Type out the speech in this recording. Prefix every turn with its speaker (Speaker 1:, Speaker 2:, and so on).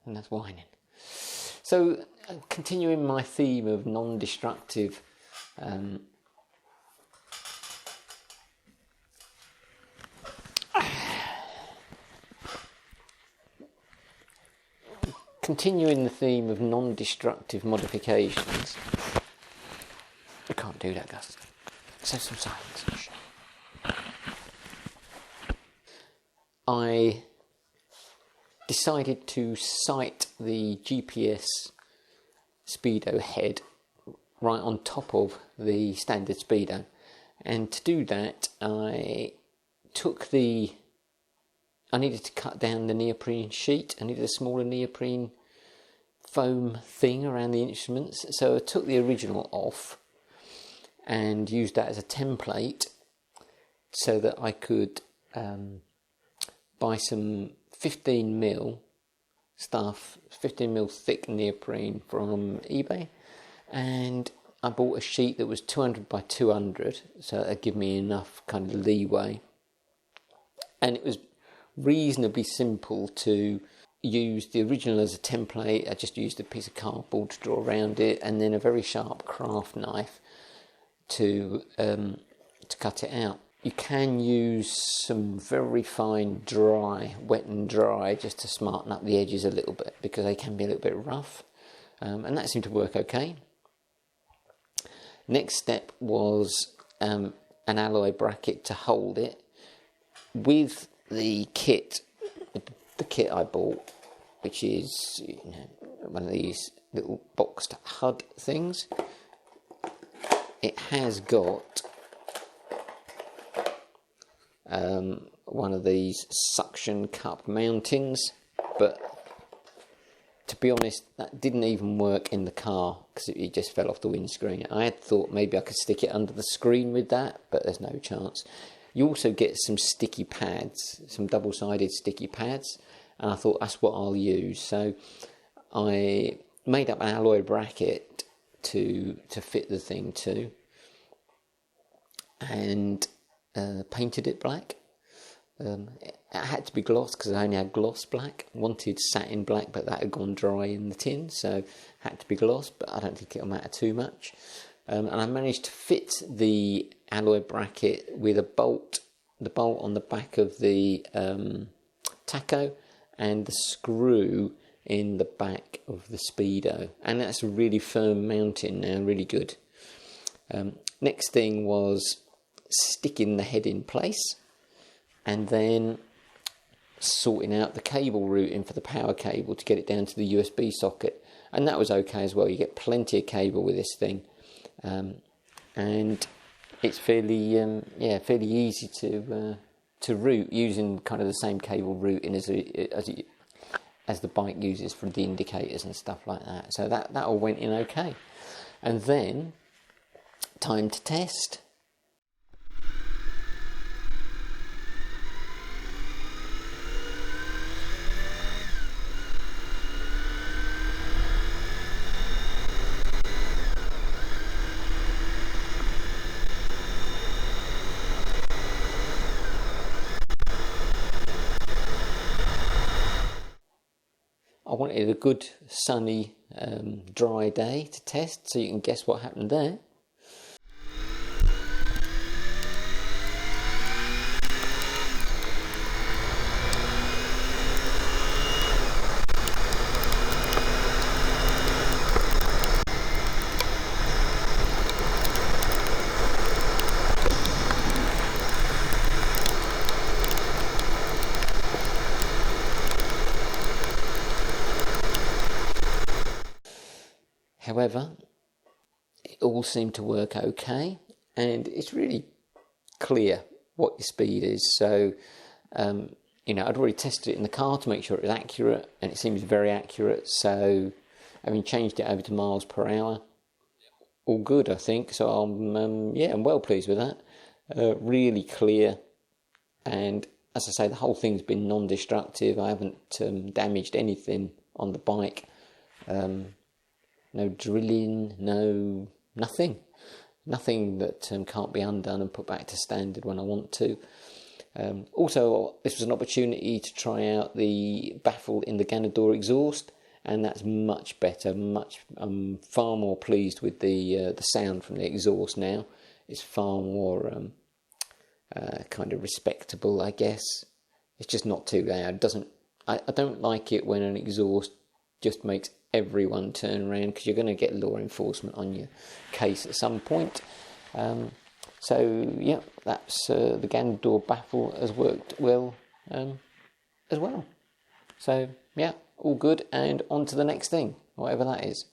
Speaker 1: and that's whining. So, continuing my theme of non-destructive modifications. I can't do that, Gus. Let's have some silence. I decided to sight the GPS Speedo head right on top of the standard Speedo, and to do that I needed to cut down the neoprene sheet. I needed a smaller neoprene foam thing around the instruments, so I took the original off and used that as a template so that I could buy some 15mm stuff, 15mm thick neoprene from eBay, and I bought a sheet that was 200 by 200, so that'd give me enough kind of leeway, and it was reasonably simple to use the original as a template. I just used a piece of cardboard to draw around it, and then a very sharp craft knife to cut it out. You can use some very fine wet and dry, just to smarten up the edges a little bit, because they can be a little bit rough, and that seemed to work okay. Next step was an alloy bracket to hold it. With the kit I bought, which is one of these little boxed HUD things, it has got one of these suction cup mountings, but to be honest, that didn't even work in the car because it just fell off the windscreen. I had thought maybe I could stick it under the screen with that, but there's no chance. You also get some sticky pads, some double-sided sticky pads, and I thought that's what I'll use. So I made up an alloy bracket to fit the thing to, and painted it black. It had to be gloss because I only had gloss black. Wanted satin black, but that had gone dry in the tin, so had to be gloss, but I don't think it'll matter too much. And I managed to fit the alloy bracket with the bolt on the back of the tacho and the screw in the back of the Speedo, and that's a really firm mounting now, really good. Next thing was sticking the head in place, and then sorting out the cable routing for the power cable to get it down to the USB socket, and that was okay as well. You get plenty of cable with this thing, and it's fairly easy to route using kind of the same cable routing as the bike uses for the indicators and stuff like that. So that all went in okay, and then time to test. I wanted a good sunny dry day to test, so you can guess what happened there. However, it all seemed to work okay, and it's really clear what your speed is. So, I'd already tested it in the car to make sure it was accurate, and it seems very accurate. So, having changed it over to miles per hour, all good, I think. So I'm well pleased with that. Really clear, and as I say, the whole thing's been non-destructive. I haven't damaged anything on the bike. No drilling, nothing that can't be undone and put back to standard when I want to. Also, this was an opportunity to try out the baffle in the Ganador exhaust, and that's much better. I'm far more pleased with the sound from the exhaust now. It's far more kind of respectable, I guess. It's just not too loud. I don't like it when an exhaust just makes everyone turn around, because you're going to get law enforcement on your case at some point. So yeah, that's the Ganador baffle has worked well as well. So yeah, all good, and on to the next thing, whatever that is.